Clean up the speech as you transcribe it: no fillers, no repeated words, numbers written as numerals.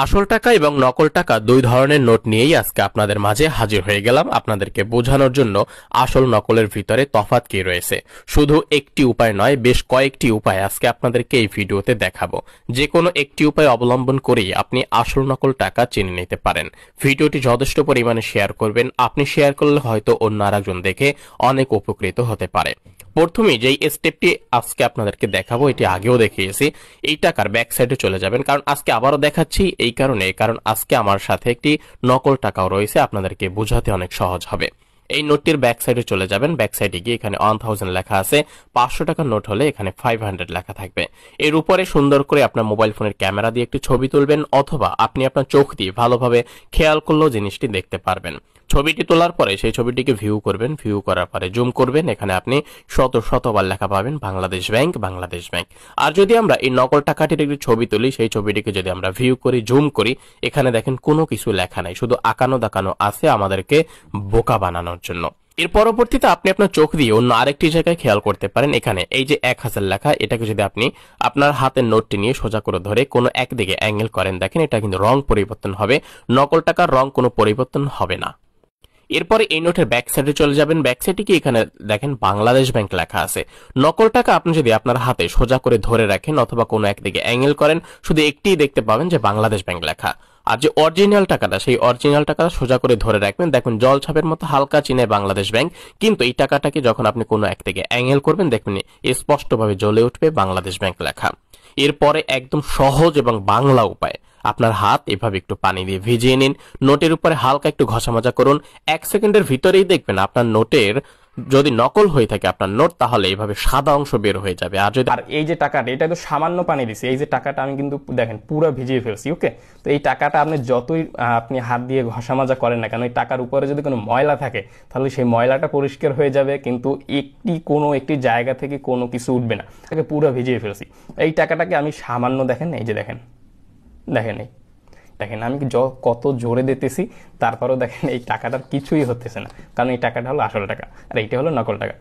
আসল টাকা এবং নকল টাকা দুই ধরনের নোট নিয়েই আজকে আপনাদের মাঝে হাজির হয়ে গেলাম আপনাদেরকে বোঝানোর জন্য আসল নকলের ভিতরে তফাৎ কি রয়েছে। শুধু একটি উপায় নয়, বেশ কয়েকটি উপায় আজকে আপনাদেরকে এই ভিডিওতে দেখাবো। যে কোনো একটি উপায় অবলম্বন করেই আপনি আসল নকল টাকা চিনে নিতে পারেন। ভিডিওটি যথেষ্ট পরিমাণে শেয়ার করবেন, আপনি শেয়ার করলে হয়তো অন্য আরেকজন দেখে অনেক উপকৃত হতে পারে। প্রথমেই যেই স্টেপটি আজকে আপনাদেরকে দেখাবো, এটি আগেও দেখিয়েছি। এই টাকার ব্যাক সাইডে চলে যাবেন, কারণ আজকে আবারও দেখাচ্ছি এই কারণ আজকে আমার সাথে একটি নকল টাকাও রয়েছে, আপনাদেরকে বোঝাতে অনেক সহজ হবে। এই নোটটির ব্যাক সাইডে চলে যাবেন। ব্যাক সাইডে গিয়ে এখানে 1000 লেখা আছে, 500 টাকার নোট হলে এখানে 500 লেখা থাকবে। এর উপরে সুন্দর করে আপনার মোবাইল ফোনের ক্যামেরা দিয়ে একটি ছবি তুলবেন, অথবা আপনি আপনার চোখ দিয়ে ভালোভাবে খেয়াল করলেও জিনিসটি দেখতে পারবেন। ছবিটি তোলার পরে সেই ছবিটিকে ভিউ করবেন, ভিউ করার পরে জুম করবেন, এখানে আপনি শতবার লেখা পাবেন বাংলাদেশ ব্যাংক, বাংলাদেশ ব্যাংক। আর যদি আমরা এই নকল টাকাটির একটি ছবি তুলি, সেই ছবিটিকে যদি আমরা ভিউ করি, জুম করি, এখানে দেখেন কোনো কিছু লেখা নাই, শুধু আঁকানো দাকানো আছে আমাদেরকে বোকা বানানোর জন্য। এর পরবর্তীতে আপনি আপনার চোখ দিয়ে অন্য আরেকটি জায়গায় খেয়াল করতে পারেন। এখানে এই যে 1000 লেখা, এটাকে যদি আপনি আপনার হাতের নোটটি নিয়ে সোজা করে ধরে কোনো একদিকে অ্যাঙ্গেল করেন, দেখেন এটা কিন্তু রং পরিবর্তন হবে। নকল টাকার রং কোনো পরিবর্তন হবে না। এরপরে এই নোটের ব্যাক সাইডে চলে যাবেন। ব্যাক সাইডে কি এখানে দেখেন বাংলাদেশ ব্যাংক লেখা আছে। নকল টাকা আপনি যদি আপনার হাতে সোজা করে ধরে রাখেন অথবা কোনো একদিকে অ্যাঙ্গেল করেন, শুধু একটিই দেখতে পাবেন যে বাংলাদেশ ব্যাংক লেখা। আর যে অরিজিনাল টাকাটা, সেই অরিজিনাল টাকাটা সোজা করে ধরে রাখবেন, দেখবেন জল ছাপের মতো হালকা চিনে বাংলাদেশ ব্যাংক। কিন্তু এই টাকাটাকে যখন আপনি কোনো একদিকে অ্যাঙ্গেল করবেন, দেখবেন স্পষ্টভাবে জ্বলে উঠবে বাংলাদেশ ব্যাংক লেখা। এরপরে একদম সহজ এবং বাংলা উপায়, আপনার হাত এভাবে একটু পানি দিয়ে ভিজিয়ে নিন, নোটের উপরে হালকা একটু ঘষা মাজা করুন। 1 সেকেন্ডের ভিতরেই দেখবেন আপনার নোটের, যদি নকল হয়ে থাকে আপনার নোট, তাহলে এইভাবে সাদা অংশ বের হয়ে যাবে। আর যদি এই যে টাকাটা, এটা তো সামান্য পানি দিছি, এই যে টাকাটা আমি কিন্তু দেখেন পুরো ভিজিয়ে ফেলছি। ওকে, তো এই টাকাটা আপনি যতই আপনি হাত দিয়ে ঘষা মাজা করেন না কেন, এই টাকার উপরে যদি কোনো ময়লা থাকে, তাহলে সেই ময়লাটা পরিষ্কার হয়ে যাবে, কিন্তু কোনো একটি জায়গা থেকে কোনো কিছু উঠবে না। তাকে পুরো ভিজিয়ে ফেলছি। এই টাকাটাকে আমি সামান্য দেখেন, এই যে দেখেন দেখেন এই দেখেন আমি কত জোরে দিতেছি, তারপরেও দেখেন এই টাকাটার কিছুই হতেছে না, কারণ এই টাকাটা হলো আসল টাকা আর এইটা হলো নকল টাকা।